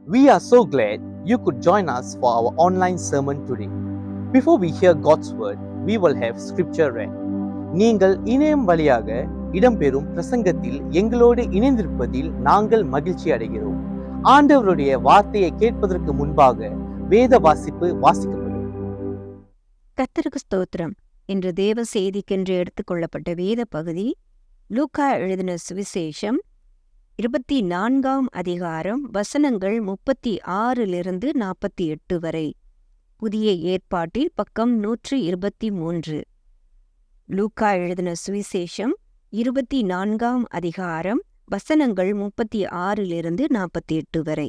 We are so glad you could join us for our online sermon today. Before we hear God's word, we will have scripture read. நீங்கள் இணையம் வழியாக இடம்பெறும் பிரசங்கத்தில் எங்களோடு இணைந்திருப்பதில் நாங்கள் மகிழ்ச்சி அடைகிறோம். ஆண்டவருடைய வார்த்தையை கேட்பதற்கு முன்பாக வேத வாசிப்பு வாசிக்கப்படும். கர்த்தருக்கு ஸ்தோத்திரம். இன்று தேவ செய்திக்கென்று எடுத்துக்கொள்ளப்பட்ட வேத பகுதி லூக்கா எழுதின சுவிசேஷம் 24 அதிகாரம் வசனங்கள் 36 48 வரை. புதிய ஏற்பாட்டில் பக்கம் 123. லூக்கா எழுதின சுவிசேஷம் 24 அதிகாரம் வசனங்கள் 36 48 வரை.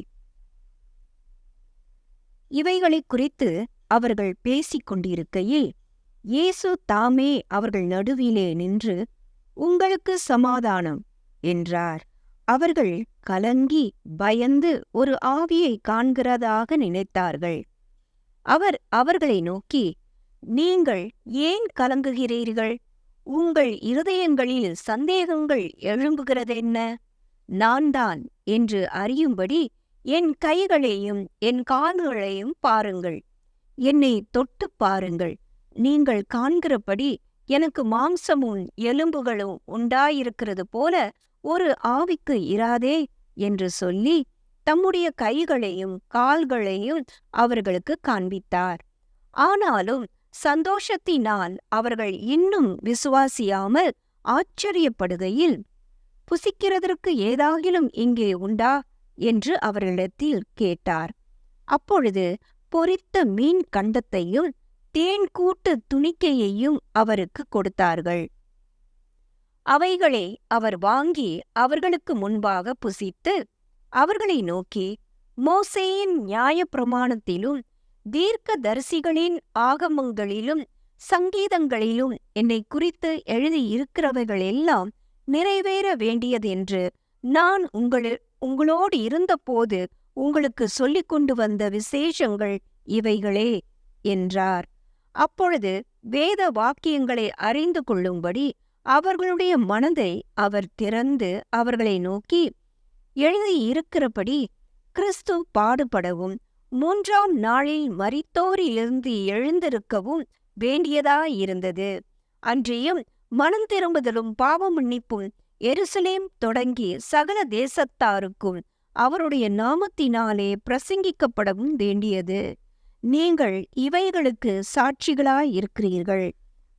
இவைகளை குறித்து அவர்கள் பேசிக் கொண்டிருக்கையில் இயேசு தாமே அவர்கள் நடுவிலே நின்று, உங்களுக்கு சமாதானம் என்றார். அவர்கள் கலங்கி பயந்து ஒரு ஆவியை காண்கிறதாக நினைத்தார்கள். அவர் அவர்களை நோக்கி, நீங்கள் ஏன் கலங்குகிறீர்கள்? உங்கள் இருதயங்களில் சந்தேகங்கள் எழும்புகிறதென்ன? நான் தான் என்று அறியும்படி என் கைகளையும் என் கால்களையும் பாருங்கள். என்னை தொட்டு பாருங்கள். நீங்கள் காண்கிறபடி எனக்கு மாம்சமும் எலும்புகளும் உண்டாயிருக்கிறது போல ஒரு ஆவிக்கு இராதே என்று சொல்லி தம்முடைய கைகளையும் கால்களையும் அவர்களுக்கு காண்பித்தார். ஆனாலும் சந்தோஷத்தினால் அவர்கள் இன்னும் விசுவாசியாமல் ஆச்சரியப்படுகையில், புசிக்கிறதற்கு ஏதாகிலும் இங்கே உண்டா என்று அவர்களிடத்தில் கேட்டார். அப்பொழுது பொரித்த மீன் கண்டத்தையும் தேன் கூட்டு துணிக்கையையும் அவருக்கு கொடுத்தார்கள். அவைகளை அவர் வாங்கி அவர்களுக்கு முன்பாக புசித்து அவர்களை நோக்கி, மோசேயின் நியாயப்பிரமாணத்திலும் தீர்க்கதரிசிகளின் ஆகமங்களிலும் சங்கீதங்களிலும் என்னை குறித்து எழுதியிருக்கிறவைகளெல்லாம் நிறைவேற வேண்டியதென்று நான் உங்களோடு இருந்தபோது உங்களுக்கு சொல்லிக் கொண்டு வந்த விசேஷங்கள் இவைகளே என்றார். அப்பொழுது வேத வாக்கியங்களை அறிந்து கொள்ளும்படி அவர்களுடைய மனதை அவர் திறந்து அவர்களை நோக்கி, எழுதியிருக்கிறபடி கிறிஸ்து பாடுபடவும் 3ஆம் நாளில் மரித்தோரிலிருந்து எழுந்திருக்கவும் வேண்டியதாயிருந்தது. அன்றியும் மனம் திரும்புதலும் பாவ மன்னிப்பும் எருசலேம் தொடங்கி சகல தேசத்தாருக்கும் அவருடைய நாமத்தினாலே பிரசங்கிக்கப்படவும் வேண்டியது. நீங்கள் இவைகளுக்கு சாட்சிகளாயிருக்கிறீர்கள்.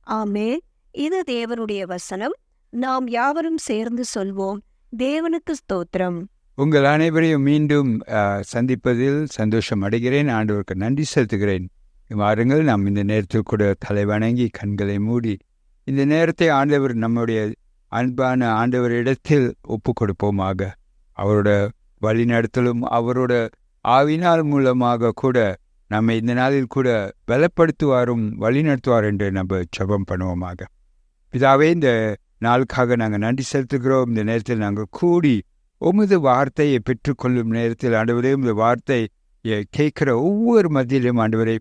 ஆமென். இது தேவனுடைய வசனம். நாம் யாவரும் சேர்ந்து சொல்வோம், தேவனுக்கு ஸ்தோத்திரம். உங்கள் அனைவரையும் மீண்டும் சந்திப்பதில் சந்தோஷம் அடைகிறேன். ஆண்டவருக்கு நன்றி செலுத்துகிறேன். வாருங்கள், நாம் இந்த நேரத்தில் கூட தலை வணங்கி கண்களை மூடி இந்த நேரத்தை ஆண்டவர் நம்முடைய அன்பான ஆண்டவரிடத்தில் ஒப்பு கொடுப்போமாக. அவரோட வழிநடத்தலும் அவரோட ஆவினால் மூலமாக கூட நம்மை இந்த நாளில் கூட பலப்படுத்துவாரும் வழிநடத்துவார் என்று நம்ம ஜெபம் பண்ணுவோமாக. பிதாவே, இந்த நாளுக்காக நாங்கள் நன்றி செலுத்துகிறோம். இந்த நேரத்தில் நாங்கள் கூடி உமது வார்த்தையை பெற்றுக்கொள்ளும் நேரத்தில் ஆண்டவரே, உமது வார்த்தையை கேட்கிற ஒவ்வொரு மத்தியிலும் ஆண்டவரே,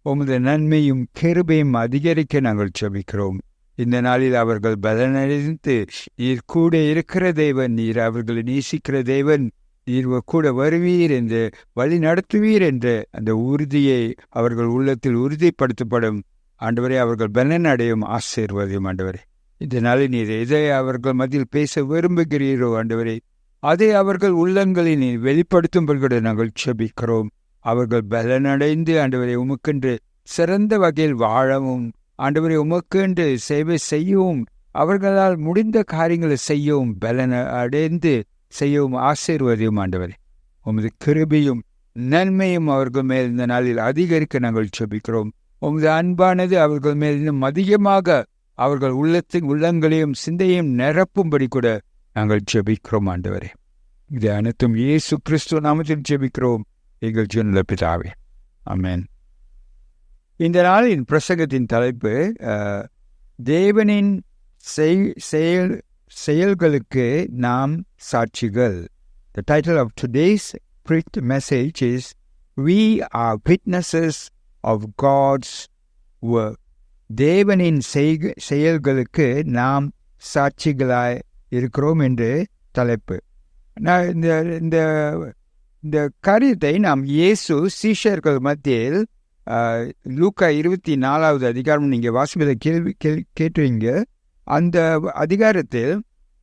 உமது நன்மையும் கிருபையும் அதிகரிக்க நாங்கள் ஜெபிக்கிறோம். இந்த நாளில் அவர்கள் பலனடைந்து நீர் கூட இருக்கிற தேவன், நீர் அவர்களை நேசிக்கிற தேவன், நீர் கூட வருவீர் என்று வழி நடத்துவீர் என்ற அந்த உறுதியை அவர்கள் உள்ளத்தில் உறுதிப்படுத்தப்படும். ஆண்டவரே, அவர்கள் பலன் அடையும் ஆசீர்வாதம். ஆண்டவரே, இந்த நாளில் நீர் எதை அவர்கள் மத்தியில் பேச விரும்புகிறீரோ ஆண்டவரே, அதை அவர்கள் உள்ளங்களில் நீர் வெளிப்படுத்தும்படி நாங்கள் ஜெபிக்கிறோம். அவர்கள் பலனடைந்து ஆண்டவரே உமக்கென்று சிறந்த வகையில் வாழவும், ஆண்டவரே உமக்கென்று சேவை செய்யவும், அவர்களால் முடிந்த காரியங்களை செய்யவும், பலன் அடைந்து செய்யவும் ஆசீர்வாதம். ஆண்டவரே, உமது கிருபையும் நன்மையும் அவர்கள் மேல் இந்த நாளில் அதிகரிக்க நாங்கள் ஜெபிக்கிறோம். உமது அன்பானது அவர்கள் மேல் இன்னும் அதிகமாக அவர்கள் உள்ளங்களையும் சிந்தையும் நிரப்பும்படி கூட நாங்கள் ஜெபிக்கிறோம். ஆண்டவரே, இது அனைத்தும் இயேசு கிறிஸ்து நாமத்தில் ஜெபிக்கிறோம் எங்கள் ஜீவனுள்ள பிதாவே, ஆமென். இந்த நாளின் பிரசங்கத்தின் தலைப்பு தேவனின் செயல்களுக்கு நாம் சாட்சிகள். The title of today's message is We are witnesses of God's work. தேவனின் செயல்களுக்கு நாம் சாட்சிகளாய் இருக்கிறோம் என்று தலைப்பு. நான் இந்த இந்த காரியத்தை நாம் இயேசு சீஷர்கள் மத்தியில் லூக்கா 24வது அதிகாரம் நீங்கள் வாசிப்பதை கேட்டுவீங்க. அந்த அதிகாரத்தில்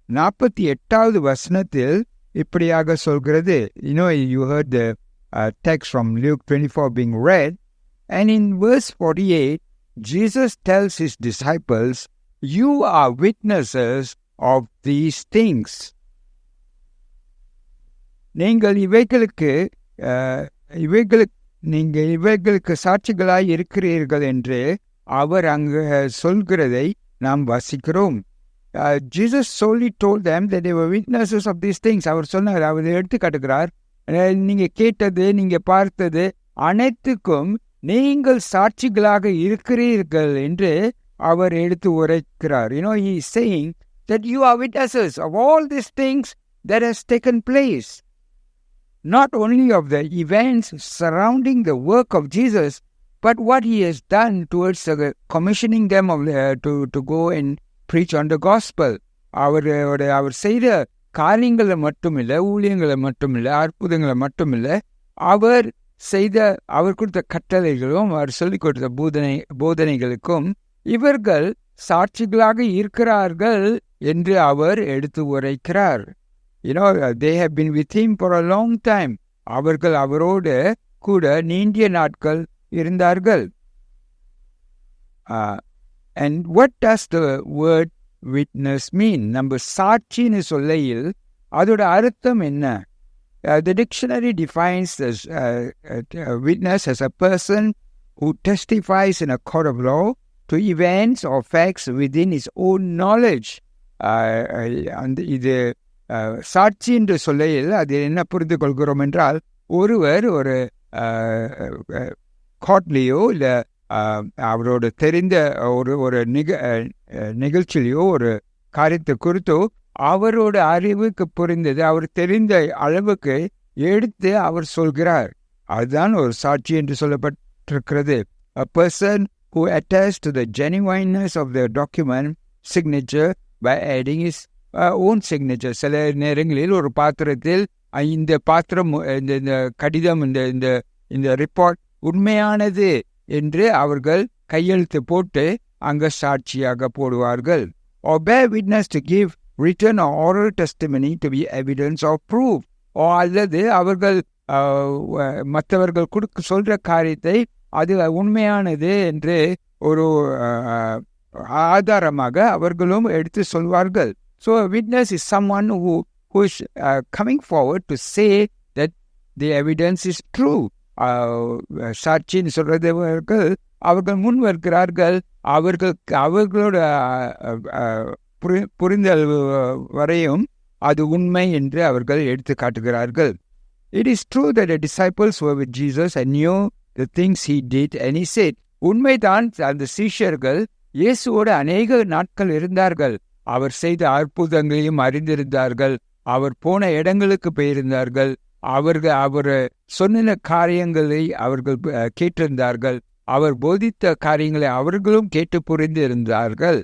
48வது வசனத்தில் இப்படியாக சொல்கிறது. You heard the text from Luke 24 being read, and in verse 48 Jesus tells his disciples, "You are witnesses of these things." நீங்கள் இவைகளுக்கு சாட்சிகளாய் இருக்கிறீர்கள் என்று அவர் அங்கு சொல்கிறதை நாம் வாசிக்கிறோம். Jesus solely told them that they were witnesses of these things. அவர் சொன்னார், அவர் எடுத்து காட்டுகிறார், நீங்க கேட்டது, நீங்க பார்த்தது அனைத்துக்கும் நீங்கள் சாட்சிகளாக இருக்கிறீர்கள் என்று அவர் எடுத்து உரைக்கிறார். He is saying that you are witnesses of all these things that has taken place. Not only of the events surrounding the work of Jesus, but what he has done towards commissioning them to go and preach on the gospel. அவர் செய்த காரியங்களை மட்டுமில்லை, ஊழியங்களை மட்டுமில்லை, அற்புதங்களை மட்டுமில்லை, அவர் கொடுத்த கட்டளைகளும் அவர் சொல்லிக் கொடுத்த போதனைகளுக்கும் இவர்கள் சாட்சிகளாக இருக்கிறார்கள் என்று அவர் எடுத்து உரைக்கிறார். They have been with him for a long time. அவர்கள் அவரோடு கூட நீண்ட நாட்கள் இருந்தார்கள். And what does the word witness mean? நம்ம சாட்சின்னு சொல்லையில் அதோட அர்த்தம் என்ன? The dictionary defines this witness as a person who testifies in a court of law to events or facts within his own knowledge. இது சாட்சி என்று சொல்லையில் அது என்ன புரிந்து கொள்கிறோம் என்றால், ஒருவர் ஒரு கோர்ட்லேயோ இல்லை அவரோட தெரிந்த ஒரு நிகழ்ச்சியிலையோ ஒரு காரியத்தை குறித்தோ அவரோட அறிவுக்கு புரிந்தது, அவர் தெரிந்த அளவுக்கு எடுத்து அவர் சொல்கிறார். அதுதான் ஒரு சாட்சி என்று சொல்லப்பட்டிருக்கிறது. A person who attests to the genuineness of the document signature by adding his own signature. சில நேரங்களில் ஒரு பாத்திரத்தில் இந்த பாத்திரம், இந்த கடிதம், இந்த ரிப்போர்ட் உண்மையானது என்று அவர்கள் கையெழுத்து போட்டு அங்க சாட்சியாக போடுவார்கள். Or bear witness to give written or oral testimony to be evidence of proof. அல்லது அவர்கள் மற்றவர்கள் சொல்ற காரியத்தை அது உண்மையானது என்று ஒரு ஆதாரமாக அவர்களும் எடுத்து சொல்வார்கள். So a witness is someone who is coming forward to say that the evidence is true. சாட்சின்னு சொல்றவர்கள் அவர்கள் முன் வருகிறார்கள், அவர்களோட புரிந்தல் வரையும் அது உண்மை என்று அவர்கள் எடுத்து காட்டுகிறார்கள். It is true that the disciples were with Jesus and knew the things he did and he said. உண்மைதான், அந்த சீஷர்கள் இயேசுவோடு அநேக நாட்கள் இருந்தார்கள். அவர் செய்த அற்புதங்களையும் அறிந்திருந்தார்கள். அவர் போன இடங்களுக்கு போயிருந்தார்கள். அவர் சொன்ன காரியங்களை அவர்கள் கேட்டிருந்தார்கள். அவர் போதித்த காரியங்களை அவர்களும் கேட்டு புரிந்து இருந்தார்கள்.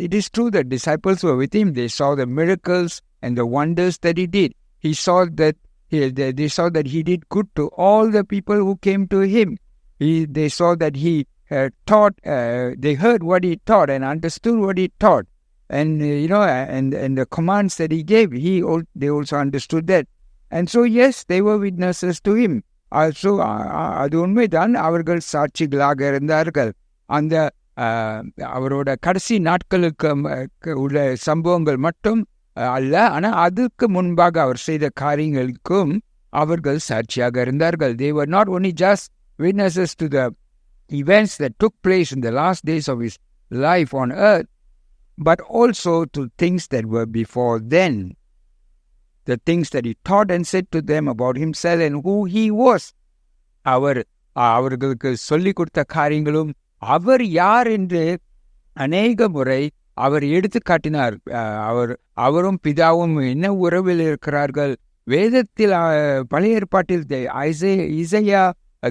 It is true that disciples were with him. They saw the miracles and the wonders that he did. They saw that he did good to all the people who came to him. They saw that he taught. They heard what he taught and understood what he taught. And and the commands that he gave, they also understood that. And so yes, they were witnesses to him. Also, அது உண்மைதான், அவர்கள் சாட்சிகளாக இருந்தார்கள். அந்த அவரோட கடைசி நாட்களுக்கு உள்ள சம்பவங்கள் மட்டும் அல்ல, ஆனால் அதுக்கு முன்பாக அவர் செய்த காரியங்களுக்கும் அவர்கள் சாட்சியாக இருந்தார்கள். They were not only just witnesses to the events that took place in the last days of his life on earth, but also to things that were before then. The things that he taught and said to them about himself and who he was. அவர்களுக்கு சொல்லிக் கொடுத்த காரியங்களும் அவர் யார் என்று அநேக முறை அவர் எடுத்து காட்டினார். அவரும் பிதாவும் என்ன உறவில் இருக்கிறார்கள். வேதத்தில் பழைய ஏற்பாட்டில் இசையா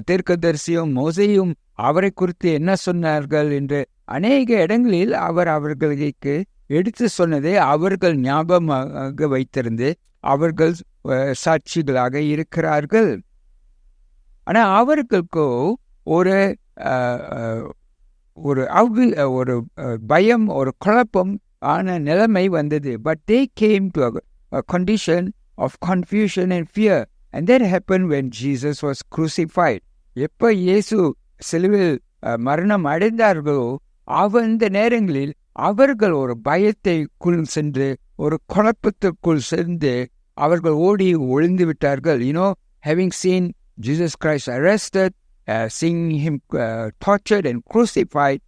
தீர்க்கதரிசியும் மோசேயும் அவரை குறித்து என்ன சொன்னார்கள் என்று அநேக இடங்களில் அவர் அவர்களுக்கு எடுத்து சொன்னதை அவர்கள் ஞாபகமாக வைத்திருந்து அவர்கள் சாட்சிகளாக இருக்கிறார்கள். ஆனா அவர்களுக்கோ ஒரு ஒரு ஒரு பயம், ஒரு குழப்பம் ஆன நிலைமை வந்தது. But they came to a condition of confusion and fear, and that happened when Jesus was crucified. எப்ப இயேசு சிலுவையில் மரணம் அடைந்தார்களோ அந்த நேரங்களில் அவர்கள் ஒரு பயத்தைக்குள் சென்று, ஒரு குழப்பத்திற்குள் சென்று அவர்கள் ஓடி ஒளிந்து விட்டார்கள். Having seen Jesus Christ arrested, seeing him tortured and crucified,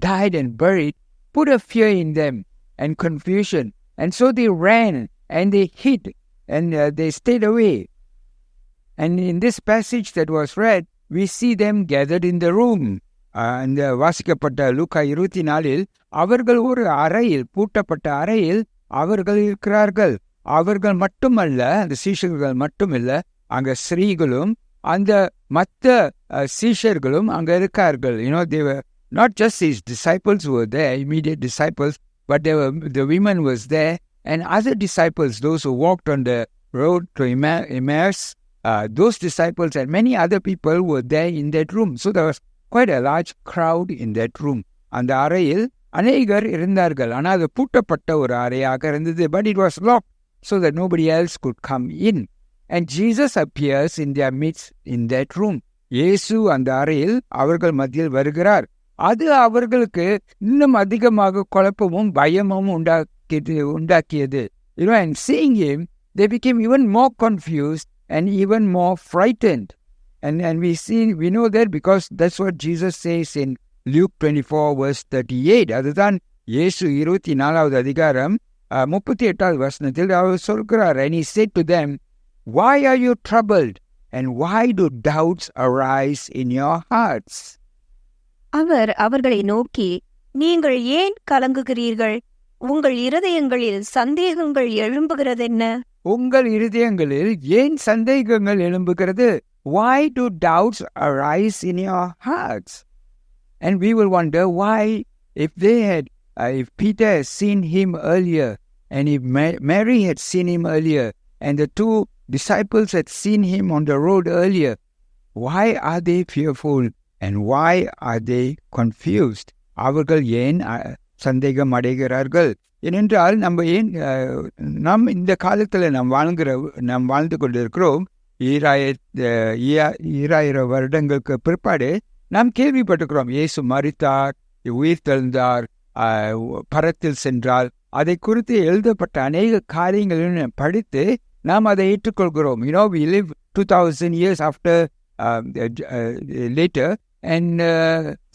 died and buried, put a fear in them and confusion. And so they ran and they hid and they stayed away. And in this passage that was read, we see them gathered in the room. இந்த வாசிக்கப்பட்ட லூக்கா 24 அவர்கள் ஒரு அறையில், பூட்டப்பட்ட அறையில் அவர்கள் இருக்கிறார்கள். அவர்கள் மட்டுமல்ல, அந்த சீஷர்கள் மட்டுமல்ல, அங்க ஸ்ரீகளும் அந்த மற்ற சீஷர்களும் அங்க இருக்கார்கள். They were not just his disciples who were there, immediate disciples, but the women was there, and other disciples, those who walked on the road to Emmaus, those disciples and many other people were there in that room. So there was quite a large crowd in that room. அந்த அறையில் அநேகர் இருந்தார்கள். ஆனால் அது பூட்டப்பட்ட ஒரு அறையாக இருந்தது. But it was locked so that nobody else could come in. And Jesus appears in their midst in that room. இயேசு அந்த அறையில் அவர்கள் மத்தியில் வருகிறார். அது அவர்களுக்கு இன்னும் அதிகமாக குழப்பமும் பயமும் உண்டாக்கியது. And seeing him, they became even more confused and even more frightened. And we know that because that's what Jesus says in Luke 24 verse 38. அதுதான் இயேசு 24வது அதிகாரம் 38வது வசனத்தில் அவர் சொல்கிறார். And he said to them, why are you troubled and why do doubts arise in your hearts? அவர் அவர்களை நோக்கி, நீங்கள் ஏன் கலங்குகிறீர்கள்? உங்கள் இருதயங்களில் சந்தேகங்கள் எழும்புகிறதென்ன? உங்கள் இருதயங்களில் ஏன் சந்தேகங்கள் எழும்புகிறது? Why do doubts arise in your hearts? And we will wonder why, if Peter had seen him earlier, and if Mary had seen him earlier, and the two disciples had seen him on the road earlier, why are they fearful and why are they confused? அவர்கள் ஏன் சந்தேகம் அடைகிறார்கள்? ஏனென்றால் நாம் இந்த காலத்தில் நாம் வாழ்ந்து கொண்டிருக்கிறோம். 2000 வருடங்களுக்கு பிற்பாடு நாம் கேள்விப்பட்டிருக்கிறோம், இயேசு மரித்தார், உயிர் தெழுந்தார், பரத்தில் சென்றால், அதை குறித்து எழுதப்பட்ட அநேக காரியங்களையும் படித்து நாம் அதை ஏற்றுக்கொள்கிறோம். We live 2000 years after later and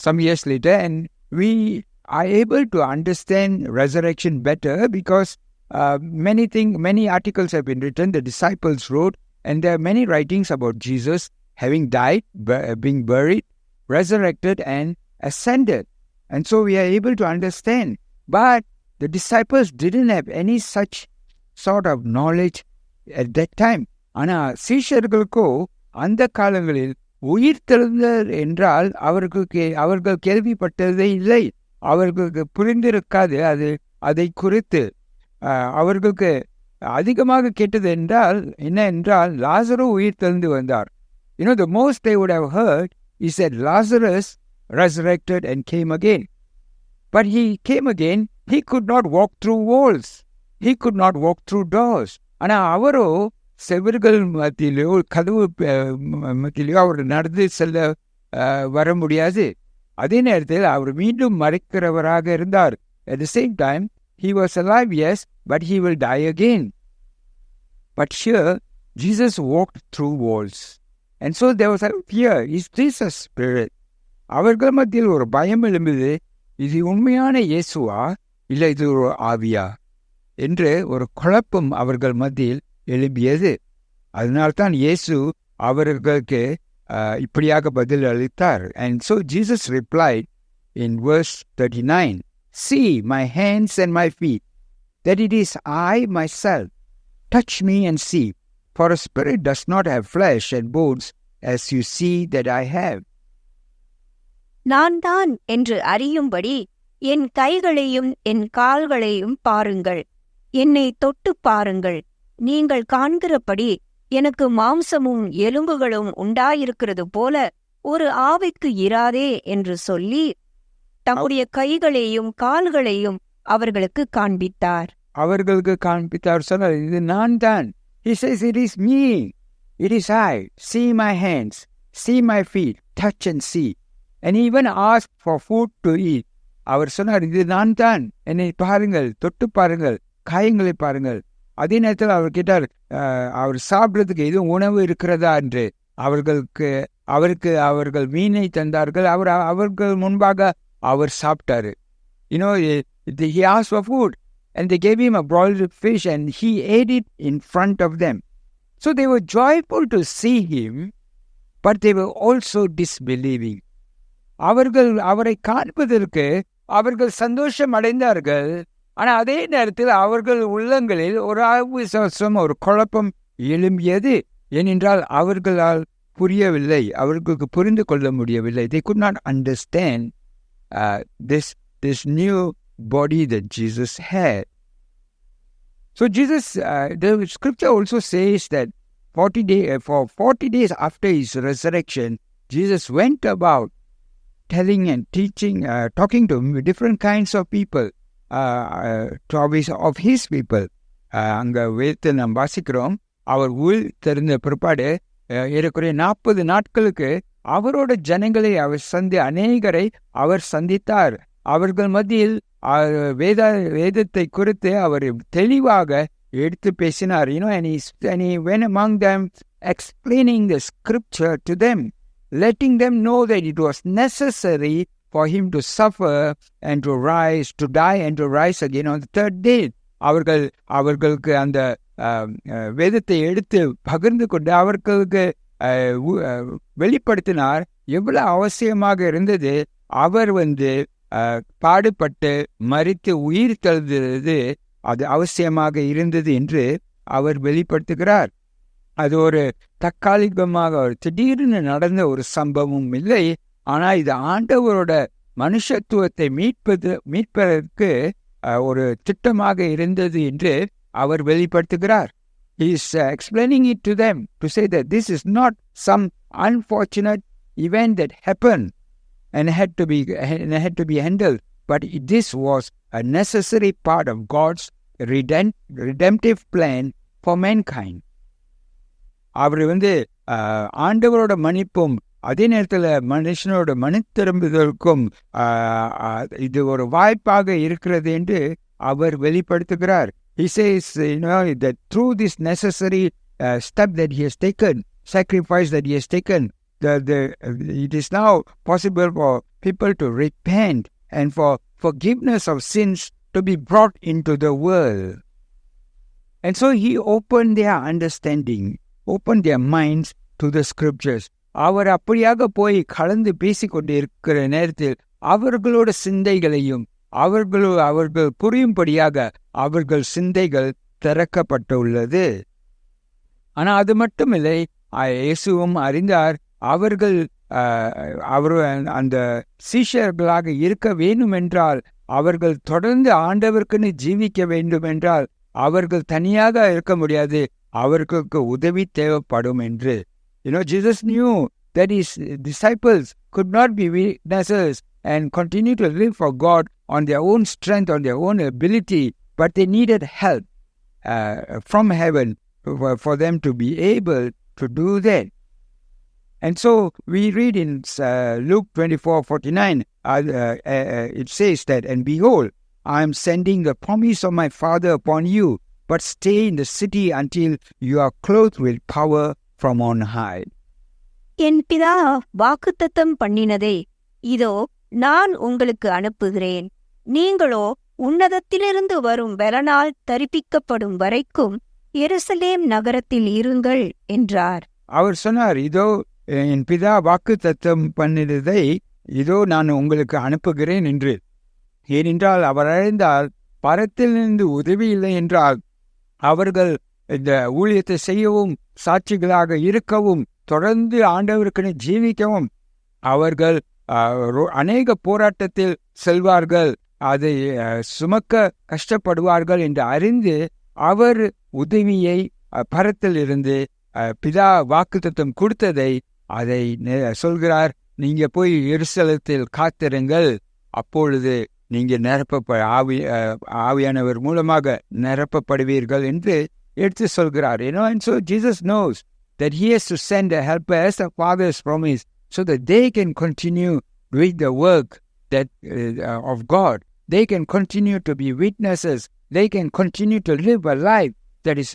some years later, and we are able to understand resurrection better because many articles have been written, the disciples wrote, and there are many writings about Jesus having died, being buried, resurrected and ascended. And so we are able to understand. But the disciples didn't have any such sort of knowledge at that time. ஆனால் சீஷர்களுக்கோ அந்த காலங்களில் உயிர் தெழுந்தார் என்றால் அவர்கள் கேள்விப்பட்டதே இல்லை. அவர்களுக்கு புரிந்திருக்காது. அதை குறித்து அவர்களுக்கு அதிகமாக கேட்டது என்றால் என்ன என்றால், லாசரு உயிர் தெழுந்து வந்தார். The most they would have heard is that Lazarus resurrected and came again. But he came again, he could not walk through walls. He could not walk through doors. ஆனால் அவரோ செவர்கள் மத்தியிலோ கதவு மத்தியிலோ அவர் நடந்து செல்ல வர முடியாது. அதே நேரத்தில் அவர் மீண்டும் மறைக்கிறவராக இருந்தார். At the same time, he was alive, yes, but he will die again. But here, Jesus walked through walls. And so there was a fear. Is this a spirit? அவர்கள் மத்தியில் ஒரு பயம் எழும்புது. இது உண்மையான இயேசுவா இல்லை இது ஒரு ஆவியா என்று ஒரு குழப்பம் அவர்கள் மத்தியில் எழும்பியது. அதனால்தான் இயேசு அவர்களுக்கு இப்படியாக பதில் அளித்தார். And so Jesus replied in verse 39, see my hands and my feet, that it is I myself. Touch me and see, for a spirit does not have flesh and bones as you see that I have. நான் தான் என்று அறியும்படி என் கைகளையும் என் கால்களையும் பாருங்கள், என்னை தொட்டு பாருங்கள், நீங்கள் காண்கிறபடி எனக்கு மாம்சமும் எலும்புகளும் உண்டாயிருக்கிறது போல ஒரு ஆவிக்கு இராதே என்று சொல்லி தம்முடைய கைகளையும் கால்களையும் அவர்களுக்கு காண்பித்தார். அவர்களுக்கு காண்பித்தார், சொன்னார், இது நான் தான். He says, it is me. It is I. See my hands. See my feet. Touch and see. And he even asked for food to eat. அவர் சொன்னார், இது நான் தான். என்னை பாருங்கள், தொட்டு பாருங்கள், காயங்களை பாருங்கள். அதே நேரத்தில் அவர் கேட்டார், அவர் சாப்பிட்றதுக்கு எதுவும் உணவு இருக்கிறதா என்று. அவர்கள் மீனை தந்தார்கள். அவர்கள் முன்பாக அவர் சாப்பிட்டாரு. He asked for food and they gave him a broiled fish and he ate it in front of them. So they were joyful to see him, but they were also disbelieving. அவரை காண்பதற்கு அவர்கள் சந்தோஷம் அடைந்தார்கள். ஆனால் அதே நேரத்தில் அவர்கள் உள்ளங்களில் ஒரு அவிசுவாசம், ஒரு குழப்பம் எழும்பியது. ஏனென்றால் அவர்களால் புரியவில்லை, அவர்களுக்கு புரிந்து கொள்ள முடியவில்லை. They could not understand this new body that Jesus had. So the scripture also says that 40 days after his resurrection, Jesus went about telling and teaching, talking to different kinds of people, of his people. அங்கே வேதத்தை நாம் வாசிக்கிறோம், அவர் உள் தெரிந்த பிற்பாடு ஏறக்குறைய 40 நாட்களுக்கு அவரோட ஜனங்களை அநேகரை அவர் சந்தித்தார். அவர்கள் மத்தியில் வேதத்தை குறித்து அவர் தெளிவாக எடுத்து பேசினார். And he went among them explaining the scripture to them, letting them know that it was necessary for him to suffer and to rise, to die and to rise again on the third day. அவர்களுக்கு அந்த வேதத்தை எடுத்து பகிர்ந்து கொண்டு அவர்களுக்கு வெளிப்படுத்தினார் எவ்வளவு அவசியமாக இருந்தது. அவர் பாடுபட்டு மரித்து உயிர் தழுது அது அவசியமாக இருந்தது என்று அவர் வெளிப்படுத்துகிறார். அது ஒரு தற்காலிகமாக திடீர்னு நடந்த ஒரு சம்பவம் இல்லை. ஆனால் இது ஆண்டவரோட மனுஷத்துவத்தை மீட்பதற்கு ஒரு திட்டமாக இருந்தது என்று அவர் வெளிப்படுத்துகிறார். He is explaining it to them to say that this is not some unfortunate event that happened and had to be handled, but this was a necessary part of God's redemptive plan for mankind. அவர் ஆண்டவரோட மன்னிப்பும் அதே நேரத்தில் மனுஷனோட மனு திரும்புதலுக்கும் இது ஒரு வாய்ப்பாக இருக்கிறது என்று அவர் வெளிப்படுத்துகிறார். He says, that through this necessary step that he has taken, sacrifice that he has taken, it is now possible for people to repent and for forgiveness of sins to be brought into the world. And so he opened their understanding, opened their minds to the scriptures. அவர் அப்படியாக போய் கலந்து பேசிக்கொண்டு இருக்கிற நேரத்தில் அவர்களோட சிந்தைகளையும் அவர்கள் புரியும்படியாக அவர்கள் சிந்தைகள் திறக்கப்பட்டுள்ளது. ஆனால் அது மட்டுமில்லை, இயேசுவும் அறிந்தார் அவர்கள் அந்த சீஷர்களாக இருக்க வேண்டுமென்றால், அவர்கள் தொடர்ந்து ஆண்டவருக்குன்னு ஜீவிக்க வேண்டுமென்றால் அவர்கள் தனியாக இருக்க முடியாது, அவர்களுக்கு உதவி தேவைப்படும் என்று. Jesus knew that his disciples could not be witnesses and continue to live for God on their own strength, on their own ability, but they needed help from heaven for them to be able to do that. And so we read in Luke 24:49, it says that, and behold, I am sending the promise of my Father upon you, but stay in the city until you are clothed with power from on high. என் பிதா வாக்குத்தத்தம் பண்ணினதே இதோ நான் உங்களுக்கு அனுப்புகிறேன். நீங்களோ உன்னதத்திலிருந்து வரும் பலனால் தரிப்பிக்கப்படும் வரைக்கும் எருசலேம் நகரத்தில் இருங்கள் என்றார். அவர் சொன்னார், இதோ என் பிதா வாக்குத்தத்தம் பண்ணினதை இதோ நான் உங்களுக்கு அனுப்புகிறேன் என்று. ஏனென்றால் அவர் அறிந்தால் பரத்திலிருந்து உதவி இல்லை என்றால் அவர்கள் இந்த ஊழியத்தை செய்யவும் சாட்சிகளாக இருக்கவும் தொடர்ந்து ஆண்டவருக்குன்னு ஜீவிக்கவும் அவர்கள் அநேக போராட்டத்தில் செல்வார்கள், அதை சுமக்க கஷ்டப்படுவார்கள் என்று அறிந்து அவர் உதவியை பரத்தில் இருந்து பிதா வாக்குத்தத்தம் கொடுத்ததை அதை சொல்கிறார். நீங்க போய் எருசலேத்தில் காத்திருங்கள், அப்பொழுது நீங்க ஆவியானவர் மூலமாக நிரப்பப்படுவீர்கள் என்று எடுத்து சொல்கிறார். And so Jesus knows that he has to send a helper as the Father has promised, so that they can continue doing the work that of God. They can continue to be witnesses. They can continue to live a life that is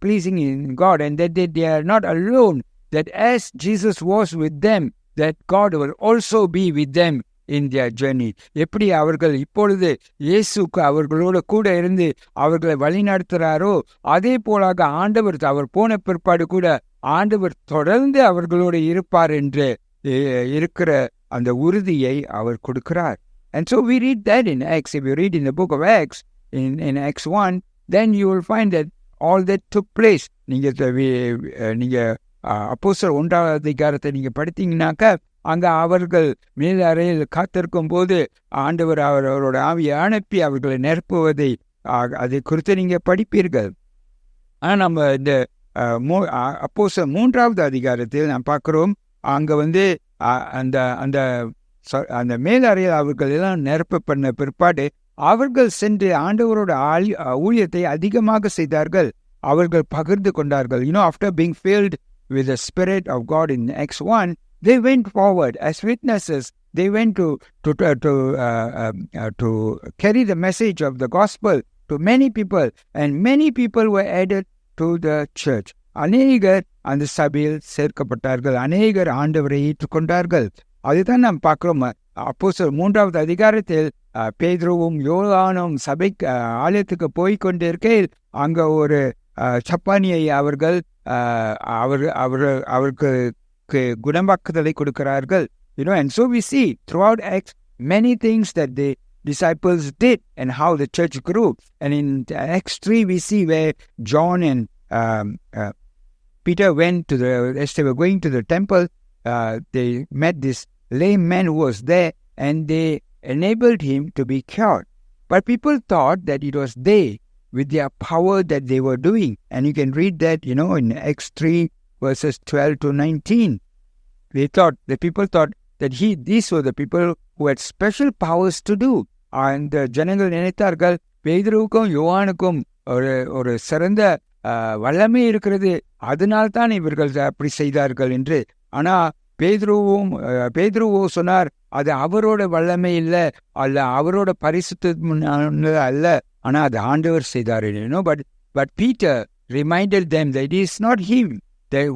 pleasing in God, and that they are not alone, that as Jesus was with them, that God will also be with them in their journey. எப்படி அவர்கள் இப்பொழுது இயேசுக்கு அவர்களோட கூட இருந்து அவர்களை வழிநடத்துகிறாரோ, அதே போலாக ஆண்டவர் அவர் போன பிற்பாடு கூட ஆண்டவர் தொடர்ந்து அவர்களோடு இருப்பார் என்று இருக்கிற அந்த உறுதியை அவர் கொடுக்கிறார். And so we read that in Acts. If you read in the book of Acts, in Acts 1, then you will find that all that took place. நீங்க அப்போஸ்தலர் 1ஆம் அதிகாரத்தை நீங்க படித்தீங்கன்னாக்கா, அங்க அவர்கள் மேல் அறையில் காத்திருக்கும் போது ஆண்டவர் அவரோட ஆவியை அனுப்பி அவர்களை நிரப்புவதை அதை குறித்து நீங்க படிப்பீர்கள். ஆனால் நம்ம இந்த அப்போஸ்தலர் 3ஆவது அதிகாரத்தில் நாம் பார்க்கிறோம், அங்க அந்த அந்த அந்த மேலறையில் அவர்கள் எல்லாம் நிரப்ப பண்ண பிற்பாடு அவர்கள் சென்று ஆண்டவரோட ஊழியத்தை அதிகமாக செய்தார்கள். அவர்கள் பகிர்ந்து கொண்டார்கள். After being filled with the Spirit of God in Acts 1, they went forward as witnesses. They went to carry the message of the gospel to many people, and many people were added to the church. அநேகர் அந்த சபையில் சேர்க்கப்பட்டார்கள், அநேகர் ஆண்டவரை ஏற்றுக்கொண்டார்கள். அதுதான் நாம் பார்க்கிறோம். அப்போஸ்தலர் 3ஆவது அதிகாரத்தில் பேதுருவும் யோவானும் சபை ஆலயத்துக்கு போய்கொண்டிருக்கையில் அங்க ஒரு சப்பானியை அவர்கள் அவருக்கு குணமாக்குதலை கொடுக்கிறார்கள். And so we see throughout Acts many things that the disciples did and how the church grew. And in Acts 3 we see where John and Peter went as they were going to the temple, they met this lame man who was there, and they enabled him to be cured. But people thought that it was they, with their power, that they were doing. And you can read that, in Acts 3 verses 12 to 19. The people thought that these were the people who had special powers to do. And ஜனங்கள் நினைத்தார்கள், பேதுருவுக்கும் யோவானுக்கும் ஒரு சிறந்த வல்லமை இருக்கிறது, அதனால்தான் இவர்கள் அப்படி செய்தார்கள் என்று. ஆனா பேதுருவோ சொன்னார், அது அவரோட வல்லமை இல்லை, அல்ல அவரோட பரிசுத்த அல்ல, ஆனா அது ஆண்டவர் செய்தார். But Peter reminded them that it is not him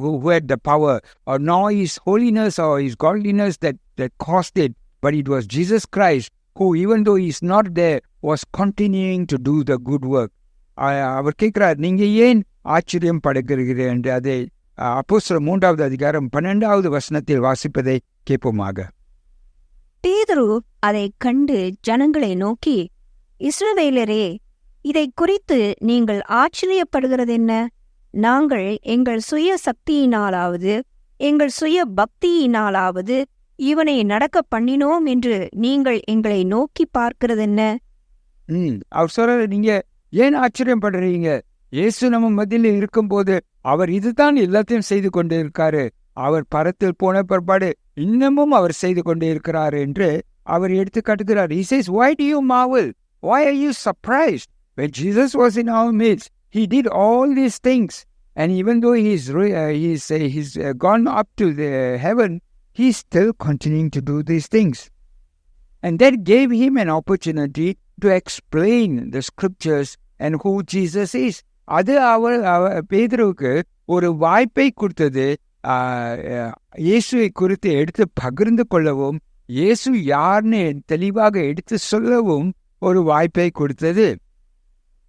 who had the power, or nor his holiness or his godliness that caused it, but it was Jesus Christ who, even though he is not there, was continuing to do the good work. அவர் கேட்கிறார், நீங்க ஏன் ஆச்சரியம் படுகிறீர்கள் என்று. அதை அப்போஸ்தலர் 3ஆவது அதிகாரம் 12ஆவது வசனத்தில் வாசிப்பதை கேட்போமாக. பேதுரு அதை கண்டு ஜனங்களை நோக்கி, இஸ்ரவேலரே, இதை குறித்து நீங்கள் ஆச்சரியப்படுகிறதென்ன? நாங்கள் எங்கள் சுய சக்தியினாலாவது எங்கள் சுய பக்தியினாலாவது இவனை நடக்க பண்ணினோம் என்று நீங்கள் எங்களை நோக்கி பார்க்கிறதென்ன? அவர் சொல்ற, நீங்க ஏன் ஆச்சரியம் படுறீங்க? இயேசு நம்ம மத்தியில் இருக்கும்போது அவர் இதுதான் எல்லாத்தையும் செய்து கொண்டு இருக்காரு. அவர் பரத்தில் போன பிற்பாடு இன்னமும் அவர் செய்து கொண்டு இருக்கிறார் என்று அவர் எடுத்து காட்டுகிறார். He says, why do you marvel? Why are you surprised? When Jesus was in our midst, he did all these things. And even though he's gone up to the heaven, he's still continuing to do these things. And that gave him an opportunity to explain the scriptures and who Jesus is. அது பேதுருவுக்கு ஒரு வாய்ப்பை கொடுத்தது, இயேசுவை குறித்து எடுத்து பகிர்ந்து கொள்ளவும், இயேசு யார்னு தெளிவாக எடுத்து சொல்லவும் ஒரு வாய்ப்பை கொடுத்தது.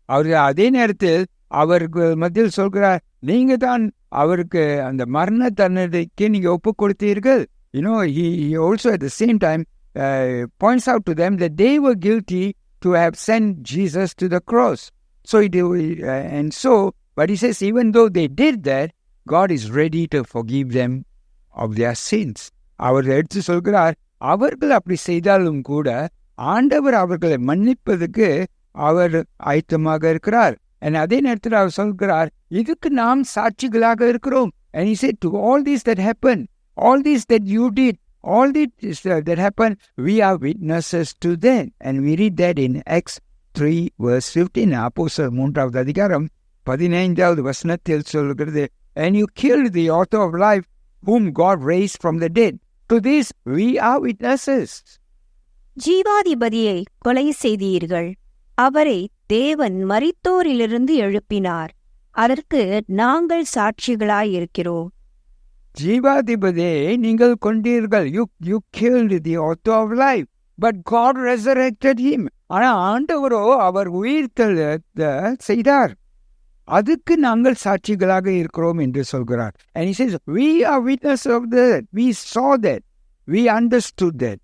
அவர் அதே நேரத்தில் அவர்கள் மத்தியில் சொல்கிறார், நீங்க தான் அவருக்கு அந்த மரண தண்டனைக்கு நீங்க ஒப்பு கொடுத்தீர்கள். He also at the same time points out to them that they were guilty to have sent Jesus to the cross. But he says, even though they did that, God is ready to forgive them of their sins. அவர் எடுத்து சொல்கிறார், அவர்கள் அப்படி செய்தாலும் கூட ஆண்டவர் அவர்களை மன்னிப்பதற்கு அவர் ஆயத்தமாக இருக்கிறார். And அதே நேரத்தில் அவர் சொல்கிறார், இதுக்கு நாம் சாட்சிகளாக இருக்கிறோம். And he said, to all these that happened, all these that you did, all this that happened, we are witnesses to them. And we read that in Acts 3 verse 15. அப்போஸ்தலர் 3வது அதிகாரம் 15வது வசனத்தில் சொல்கிறது, and you killed the author of life, whom God raised from the dead. To this we are witnesses. ஜீவாதிபதியை கொலை செய்தீர்கள். அவரை தேவன் மரித்தோரிலிருந்து எழுப்பினார். அதற்கு நாங்கள் சாட்சிகளாயிருக்கிறோம். ஜீவாதிபதியை நீங்கள் கொண்டீர்கள். You killed the author of life, but God resurrected him. ஆனால் ஆண்டவரோ அவர் உயிர்த்தெழுந்த செய்தார். அதுக்கு நாங்கள் சாட்சிகளாக இருக்கிறோம் என்று சொல்கிறார். And he says, we are witnesses of that. We saw that. We understood that.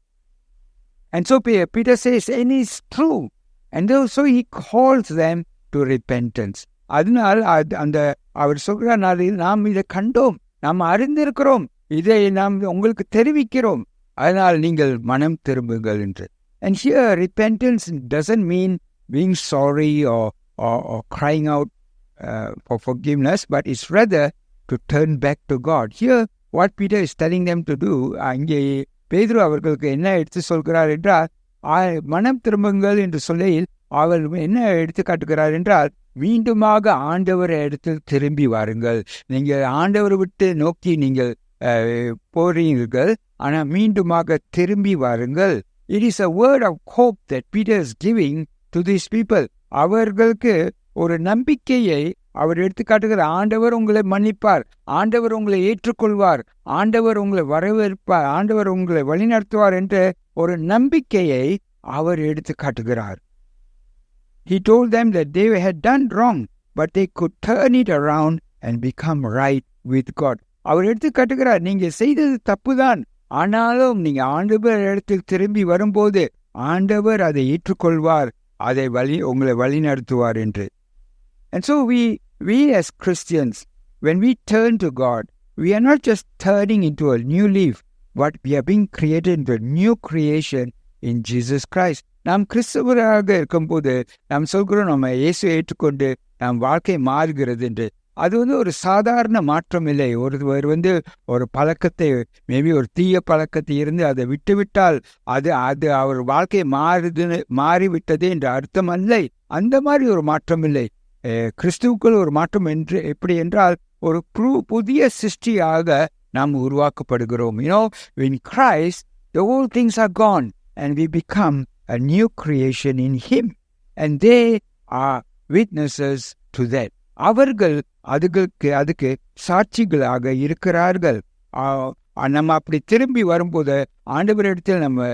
And so Peter says, and it's true. And so he calls them to repentance. அதனால் அந்த அவர் சொல்கிறார், நாம் இதை கண்டோம், நாம் அறிந்திருக்கிறோம், இதை நாம் உங்களுக்கு தெரிவிக்கிறோம், அதனால் நீங்கள் மனம் திரும்புங்கள் என்று. And here repentance doesn't mean being sorry or crying out for forgiveness, but it's rather to turn back to God. Here what Peter is telling them to do, அங்கே பேதுரு அவர்களுக்கு என்ன எடுத்து சொல்கிறார் என்றால், மனம் திரும்புங்கள் என்று சொல்லையில் அவர் என்ன எடுத்து காட்டுகிறார் என்றால், மீண்டுமாக ஆண்டவர் இடத்தில் திரும்பி வாருங்கள். நீங்கள் ஆண்டவரை விட்டு நோக்கி நீங்கள் போறீர்கள், ஆனால் மீண்டுமாக திரும்பி வாருங்கள். It is a word of hope that Peter is giving to these people. அவர்களுக்கு ஒரு நம்பிக்கையை அவர் எடுத்து காட்டுகிறார். ஆண்டவர் உங்களை மன்னிப்பார், ஆண்டவர் உங்களை ஏற்றுக்கொள்வார், ஆண்டவர் உங்களை வரவேற்பார், ஆண்டவர் உங்களை வழிநடத்துவார் என்ற ஒரு நம்பிக்கையை அவர் எடுத்து காட்டுகிறார். He told them that they had done wrong, but they could turn it around and become right with God. அவர் எடுத்து காட்டுகிறார், நீங்க செய்தது தப்புதான், ஆனாலும் நீங்க ஆண்டவர் இடத்தில் திரும்பி வரும்போது ஆண்டவர் அதை ஏற்றுக்கொள்வார், அதை உங்களை வழி நடத்துவார் என்று. And so we as Christians, when we turn to God, we are not just turning into a new leaf, but we are being created into a new creation in Jesus Christ. நாம் கிறிஸ்தவராக இருக்கும்போது நாம் சொல்கிறோம், நம்ம இயேசு ஏற்றுக்கொண்டு நம் வாழ்க்கை மாறுகிறது என்று. அது ஒரு சாதாரண மாற்றம் இல்லை. ஒருவர் ஒரு பழக்கத்தை, மேபி ஒரு தீய பழக்கத்தை இருந்து அதை விட்டுவிட்டால் அது அவர் வாழ்க்கை மாறிவிட்டது என்று அர்த்தம் இல்லை. அந்த மாதிரி ஒரு மாற்றம் இல்லை. கிறிஸ்துவுக்குள் ஒரு மாற்றம் என்று எப்படி என்றால், ஒரு புதிய சிருஷ்டியாக நாம் உருவாக்கப்படுகிறோம். In Christ the old things are gone and we become a new creation in him, and they are witnesses to that. அவர்கள் அதுக்கு சாட்சிகளாக இருக்கிறார்கள். நம்ம அப்படி திரும்பி வரும்போது, ஆண்டவரிடத்தில் நம்ம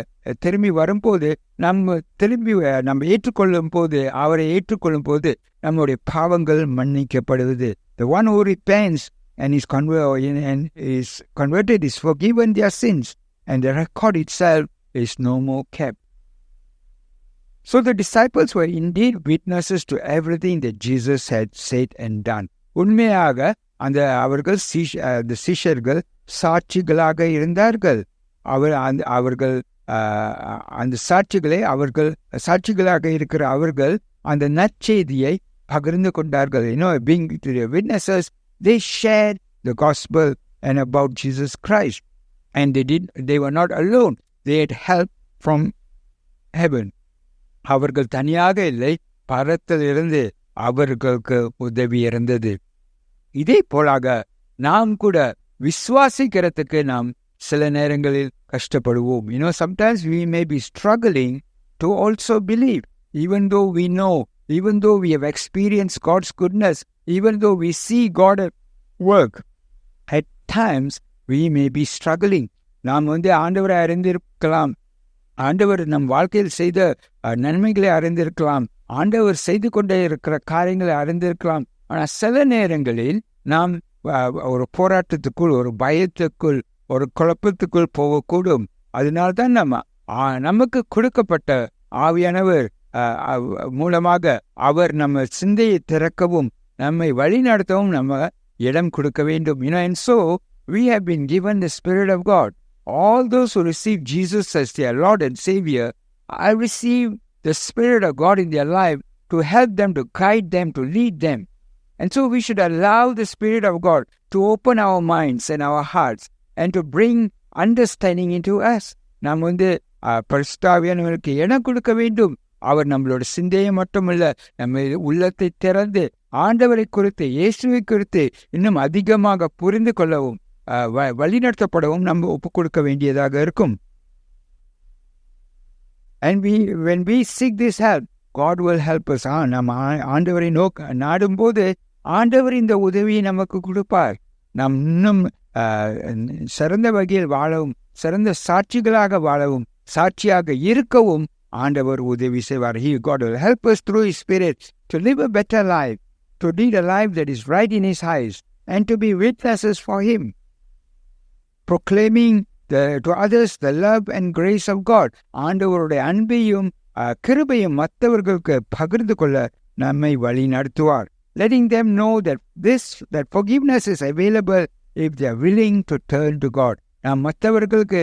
திரும்பி வரும்போது, நம்ம ஏற்றுக்கொள்ளும் போது, அவரை ஏற்றுக்கொள்ளும் போது நம்முடைய பாவங்கள் மன்னிக்கப்படுவது. The one who repents and is converted is forgiven their sins, and the record itself is no more kept. So the disciples were indeed witnesses to everything that Jesus had said and done. உண்மையாக அவர்கள் சீஷர்கள் சாட்சிகளாக இருந்தார்கள். அவர்கள் அந்த சாட்சிகளாக இருக்கிற அவர்கள் அந்த நற்செய்தியை பகிர்ந்து கொண்டார்கள். Being witnesses, they shared the gospel and about Jesus Christ, and they were not alone. They had help from heaven. அவர்கள் தனியாக இல்லை, பரத்திலிருந்து அவர்களுக்கு உதவி இருந்தது. இதே போலாக நாம் கூட விசுவாசிக்கிறதுக்கு நாம் சில நேரங்களில் கஷ்டப்படுவோம். Sometimes we may be struggling to also believe, even though we know, even though we have experienced God's goodness, even though we see God at work. At times we may be struggling. நாம் ஆண்டவரை அறிந்திருக்கலாம், ஆண்டவர் நம் வாழ்க்கையில் செய்த நன்மைகளை அறிந்திருக்கலாம், ஆண்டவர் செய்து கொண்டே இருக்கிற காரியங்களை அறிந்திருக்கலாம். ஆனால் சில நேரங்களில் நாம் ஒரு போராட்டத்துக்குள், ஒரு பயத்துக்குள், ஒரு குழப்பத்துக்குள் போகக்கூடும். அதனால்தான் நமக்கு கொடுக்கப்பட்ட ஆவியானவர் மூலமாக அவர் நம்ம சிந்தையை திறக்கவும் நம்மை வழி நடத்தவும் நம்ம இடம் கொடுக்க வேண்டும். And so we have been given the Spirit of God. All those who receive Jesus as their Lord and Savior, I receive the Spirit of God in their life to to help them, to guide them, to lead them. And so we should allow the Spirit of God to open our minds and our hearts and to bring understanding into us. நாம் பரிசுத்தாவியானவருக்கு இடம் கொடுக்க வேண்டும். அவர் நம்மளோட சிந்தையை மட்டுமல்ல, நம்ம உள்ளத்தை திறந்து ஆண்டவரை குறித்து, இயேசுவை குறித்து இன்னும் அதிகமாக புரிந்து கொள்ளவும் வழிநடத்தப்படவும் நம்ம ஒப்புக் கொடுக்க வேண்டியதாக இருக்கும். And when we seek this help, God will help us. நம்ம ஆண்டவரை நாடும் போது ஆண்டவர் இந்த உதவியை நமக்கு கொடுப்பார். நாம் இன்னும் சிறந்த வகையில் வாழவும், சிறந்த சாட்சிகளாக வாழவும், சாட்சியாக இருக்கவும் ஆண்டவர் உதவி செய்வார். God will help us through His Spirit to live a better life, to lead a life that is right in His eyes, and to be witnesses for Him, proclaiming to others the love and grace of God. ஆண்டவருடைய அன்பையும் கிருபையும் மற்றவர்களுக்கு பகிர்ந்து கொள்ள நம்மை வழி நடத்துவார். Letting them know that forgiveness is available if they are willing to turn to God. நாம் மற்றவர்களுக்கு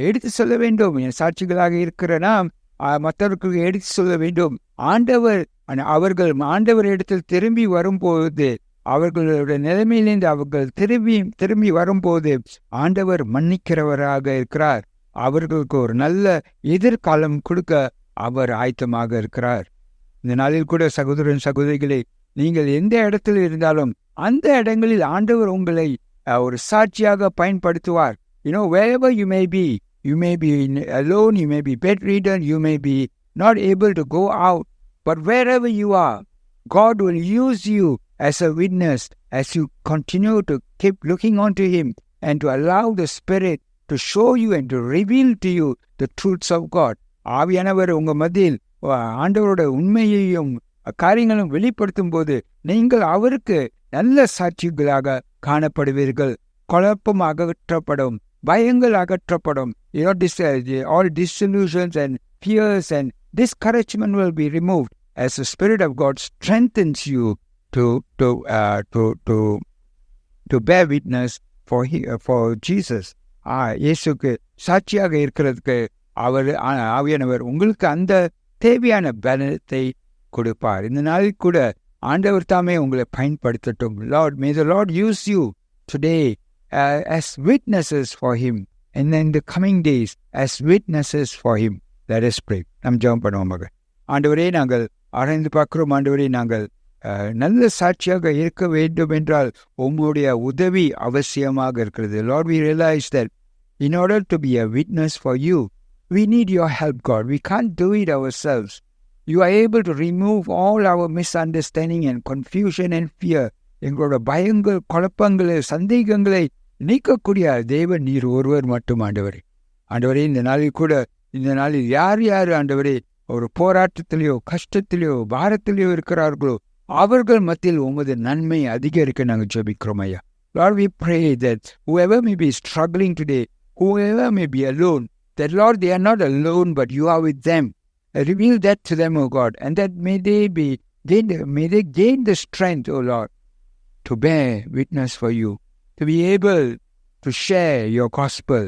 எடுத்து சொல்ல வேண்டும். சாட்சிகளாக இருக்கிற நாம் மற்றவர்களுக்கு எடுத்து சொல்ல வேண்டும். அவர்கள் ஆண்டவர் இடத்தில் திரும்பி வரும்போது, அவர்களுடைய நிலைமையிலிருந்து அவர்கள் திரும்பி வரும்போது ஆண்டவர் மன்னிக்கிறவராக இருக்கிறார். அவர்களுக்கு ஒரு நல்ல எதிர்காலம் கொடுக்க அவர் ஆயத்தமாக இருக்கிறார். இந்த நாளில் கூட சகோதரன் சகோதரிகளே, நீங்கள் எந்த இடத்தில் இருந்தாலும் அந்த இடங்களில் ஆண்டவர் உங்களை ஒரு சாட்சியாக பயன்படுத்துவார். Wherever you may be alone, you may be bedridden, you may be not able to go out, but wherever you are, God will use you as a witness as you continue to keep looking onto Him and to allow the Spirit to show you and to reveal to you the truths of God. ஆவியானவர் உங்க மத்தியில் ஆண்டவரோட உண்மையையும் காரியங்களும் வெளிப்படுத்தும் போது நீங்கள் அவருக்கு நல்ல சாட்சிகளாக காணப்படுவீர்கள். குழப்பம் அகற்றப்படும், பயங்கள் அகற்றப்படும். All disillusions and fears and discouragement will be removed as the Spirit of God strengthens you to bear witness for Jesus. இயேசுக்கு சாட்சியாக இருக்கிறதுக்கு ஆவியானவர் உங்களுக்கு அந்த தேவையான பலத்தை கொடுப்பார். இந்த நாளில் கூட ஆண்டவர் தாமே உங்களை பயன்படுத்தட்டும். May the Lord use you today as witnesses for Him, and then the coming days as witnesses for Him. Let us pray. நாம் ஜெபம் பண்ணுவோம். ஆண்டவரே, நாங்கள் ஆராய்ந்து பார்க்கிறோம். ஆண்டவரே, நாங்கள் நல்ல சாட்சியாக இருக்க வேண்டும் என்றால் உங்களுடைய உதவி அவசியமாக இருக்கிறது. Lord, we realize that in order to be a witness for you, we need your help, God. We can't do it ourselves. You are able to remove all our misunderstanding and confusion and fear. எங்களோட பயங்கள், குழப்பங்களை, சந்தேகங்களை நீக்கக்கூடிய தேவன் நீர் ஒருவர் மட்டும் ஆண்டவரே. ஆண்டவரே, இந்த நாளில் யார் ஆண்டவரே ஒரு போராட்டத்திலேயோ கஷ்டத்திலேயோ பாரத்திலேயோ இருக்கிறார்களோ அவர்கள் மத்தியில் உமது நன்மை அதிகரிக்க நாங்கள் ஜெபிக்கிறோம் ஐயா. Lord, we pray that whoever may be struggling today, whoever may be alone, that Lord, they are not alone, but you are with them. Reveal that to them, O God, and that may they gain the strength, O Lord, to bear witness for you, to be able to share your gospel,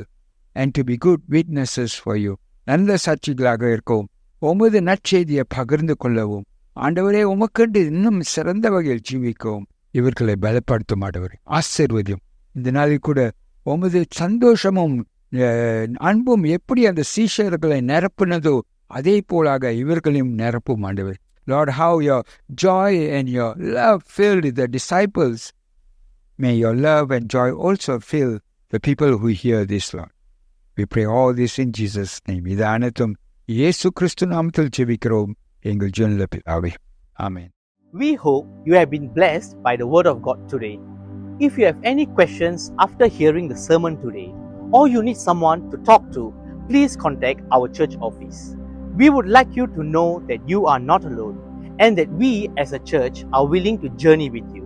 and to be good witnesses for you. நல்ல சாட்சிகளாக இருக்கவும், உமது நற்செய்தியை பகிர்ந்து கொள்ளவும், ஆண்டவரே உமக்கண்டு இன்னும் சிறந்த வகையில் ஜீவிக்கவும் இவர்களை பலப்படுத்தும் ஆண்டவரே. ஆசீர்வதியும். இந்த நாளில் கூட உமது சந்தோஷமும் அன்பும் எப்படி அந்த சீஷர்களை நிரப்புனதோ அதே போலாக இவர்களையும் நிரப்பும் ஆண்டவர். Lord, how your joy and your love filled the disciples, may your love and joy also fill the people who hear this, Lord. We pray all this in Jesus' name. இது அனைத்தும் இயேசு கிறிஸ்து நாமத்தில் ஜெபிக்கிறோம் எங்கள் ஜீவனுள்ள பிதாவே. Amen. We hope you have been blessed by the word of God today. If you have any questions after hearing the sermon today, or you need someone to talk to, please contact our church office. We would like you to know that you are not alone and that we as a church are willing to journey with you.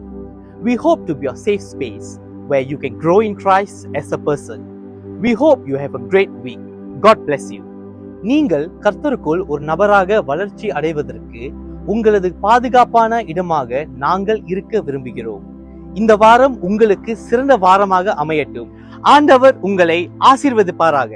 We hope to be a safe space where you can grow in Christ as a person. We hope you have a great week. God bless you. நீங்கள் கர்த்தருக்குள் ஒரு நபராக வளர்ச்சி அடைவதற்கு உங்களது பாதுகாப்பான இடமாக நாங்கள் இருக்க விரும்புகிறோம். இந்த வாரம் உங்களுக்கு சிறந்த வாரமாக அமையட்டும். ஆண்டவர் உங்களை ஆசீர்வதிப்பாராக.